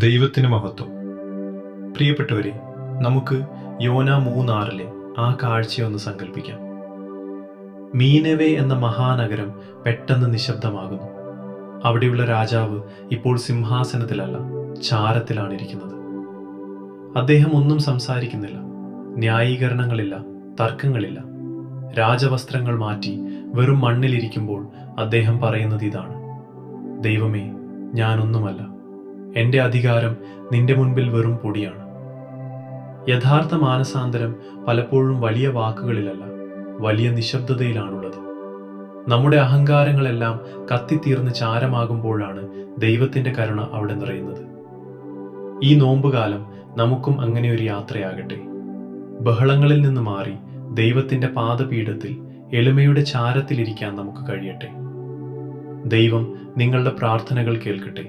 ദൈവത്തിന് മഹത്വം. പ്രിയപ്പെട്ടവരെ, നമുക്ക് യോന 3:6 ആ കാഴ്ചയൊന്ന് സങ്കല്പിക്കാം. മീനവേ എന്ന മഹാനഗരം പെട്ടെന്ന് നിശബ്ദമാകുന്നു. അവിടെയുള്ള രാജാവ് ഇപ്പോൾ സിംഹാസനത്തിലല്ല, ചാരത്തിലാണ് ഇരിക്കുന്നത്. അദ്ദേഹം ഒന്നും സംസാരിക്കുന്നില്ല. ന്യായീകരണങ്ങളില്ല, തർക്കങ്ങളില്ല. രാജവസ്ത്രങ്ങൾ മാറ്റി വെറും മണ്ണിലിരിക്കുമ്പോൾ അദ്ദേഹം പറയുന്നത് ഇതാണ്: ദൈവമേ, ഞാനൊന്നുമല്ല. എൻ്റെ അധികാരം നിന്റെ മുൻപിൽ വെറും പൊടിയാണ്. യഥാർത്ഥ മാനസാന്തരം പലപ്പോഴും വലിയ വാക്കുകളിലല്ല, വലിയ നിശബ്ദതയിലാണുള്ളത്. നമ്മുടെ അഹങ്കാരങ്ങളെല്ലാം കത്തിത്തീർന്ന് ചാരമാകുമ്പോഴാണ് ദൈവത്തിൻ്റെ കരുണ അവിടെ നിറയുന്നത്. ഈ നോമ്പുകാലം നമുക്കും അങ്ങനെ ഒരു യാത്രയാകട്ടെ. ബഹളങ്ങളിൽ നിന്ന് മാറി ദൈവത്തിൻ്റെ പാദപീഠത്തിൽ എളിമയുടെ ചാരത്തിലിരിക്കാൻ നമുക്ക് കഴിയട്ടെ. ദൈവം നിങ്ങളുടെ പ്രാർത്ഥനകൾ കേൾക്കട്ടെ.